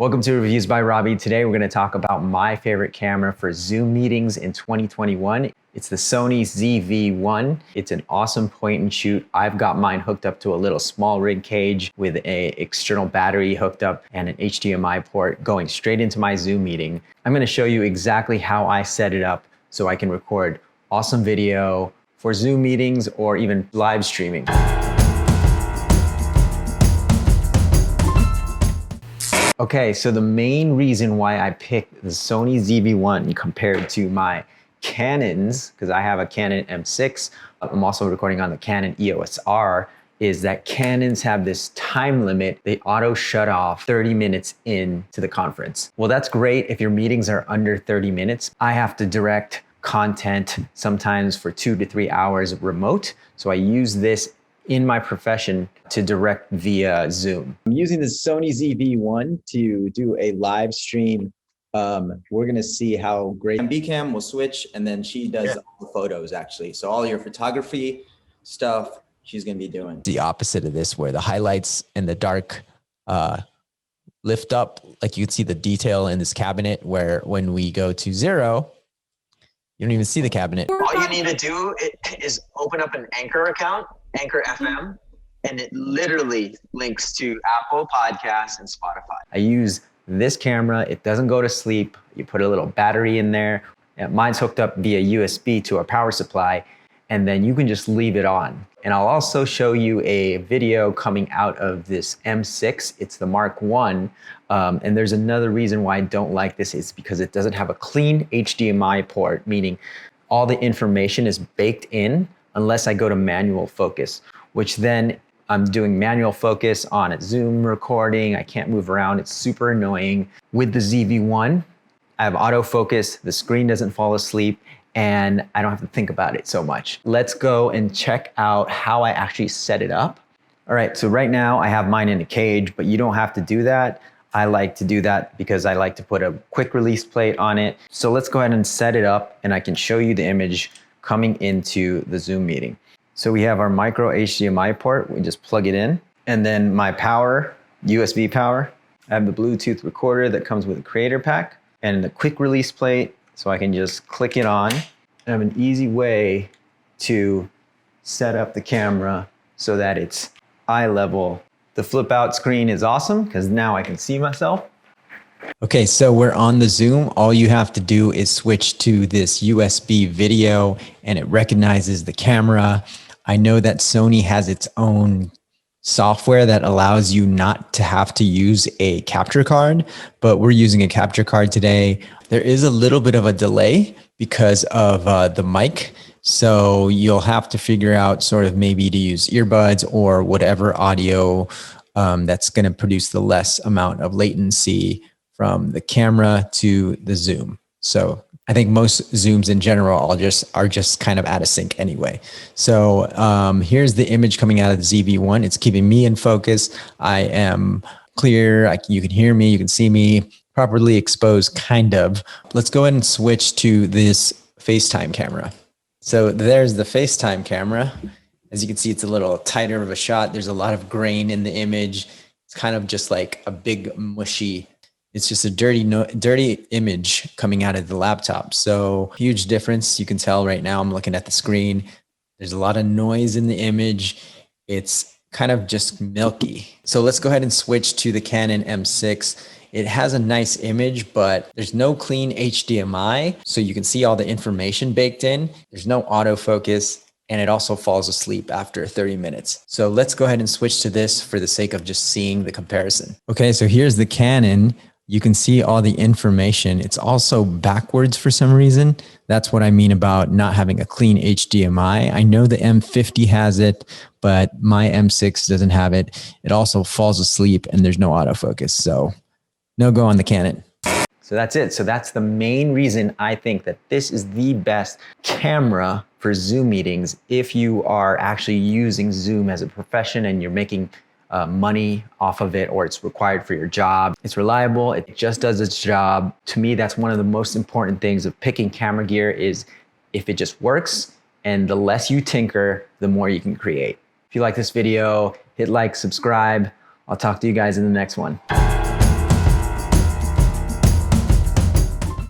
Welcome to Reviews by Robbie. Today we're going to talk about my favorite camera for Zoom meetings in 2021. It's the Sony ZV-1. It's an awesome point and shoot. I've got mine hooked up to a little small rig cage with an external battery hooked up and an HDMI port going straight into my Zoom meeting. I'm going to show you exactly how I set it up so I can record awesome video for Zoom meetings or even live streaming. Okay, so the main reason why I picked the Sony ZV-1 compared to my Canons, because I have a Canon M6, I'm also recording on the Canon EOS R, is that Canons have this time limit. They auto shut off 30 minutes into the conference. Well, that's great if your meetings are under 30 minutes. I have to direct content sometimes for 2 to 3 hours remote. So I use this in my profession to direct via Zoom. I'm using the Sony ZV-1 to do a live stream. We're gonna see how great. B-cam will switch and then she does all the photos actually. So all your photography stuff, she's gonna be doing. The opposite of this, where the highlights and the dark lift up, like you can see the detail in this cabinet, where when we go to 0, you don't even see the cabinet. All you need to do is open up an Anchor account, Anchor FM, and it literally links to Apple Podcasts and Spotify. I use this camera. It doesn't go to sleep. You put a little battery in there. Mine's hooked up via USB to a power supply, and then you can just leave it on. And I'll also show you a video coming out of this M6. It's the Mark 1. And there's another reason why I don't like this. It's because it doesn't have a clean HDMI port, meaning all the information is baked in unless I go to manual focus, which then I'm doing manual focus on a Zoom recording. I can't move around. It's super annoying. With the ZV-1, I have autofocus. The screen doesn't fall asleep and I don't have to think about it so much. Let's go and check out how I actually set it up. All right, so right now I have mine in a cage, but you don't have to do that. I like to do that because I like to put a quick release plate on it. So let's go ahead and set it up and I can show you the image coming into the Zoom meeting. So we have our micro HDMI port. We just plug it in. And then my power, USB power. I have the Bluetooth recorder that comes with a creator pack and the quick release plate. So I can just click it on. I have an easy way to set up the camera so that it's eye level. The flip out screen is awesome because now I can see myself. Okay, so we're on the Zoom. All you have to do is switch to this USB video and it recognizes the camera. I know that Sony has its own software that allows you not to have to use a capture card, but we're using a capture card today. There is a little bit of a delay because of the mic. So you'll have to figure out sort of maybe to use earbuds or whatever audio that's going to produce the less amount of latency from the camera to the Zoom. So I think most Zooms in general are just kind of out of sync anyway. So here's the image coming out of the ZV-1. It's keeping me in focus. I am clear. You can hear me. You can see me properly exposed, kind of. Let's go ahead and switch to this FaceTime camera. So there's the FaceTime camera. As you can see, it's a little tighter of a shot. There's a lot of grain in the image. It's kind of just like a big mushy. It's just a dirty image coming out of the laptop. So huge difference. You can tell right now I'm looking at the screen. There's a lot of noise in the image. It's kind of just milky. So let's go ahead and switch to the Canon M6. It has a nice image, but there's no clean HDMI. So you can see all the information baked in. There's no autofocus. And it also falls asleep after 30 minutes. So let's go ahead and switch to this for the sake of just seeing the comparison. Okay, so here's the Canon. You can see all the information. It's also backwards for some reason. That's what I mean about not having a clean HDMI. I know the M50 has it, but my M6 doesn't have it. It also falls asleep and there's no autofocus. So no go on the Canon. So that's it. So that's the main reason I think that this is the best camera for Zoom meetings if you are actually using Zoom as a profession and you're making money off of it or it's required for your job. It's reliable. It just does its job. To me, that's one of the most important things of picking camera gear is if it just works, and the less you tinker, the more you can create. If you like this video, hit like, subscribe. I'll talk to you guys in the next one.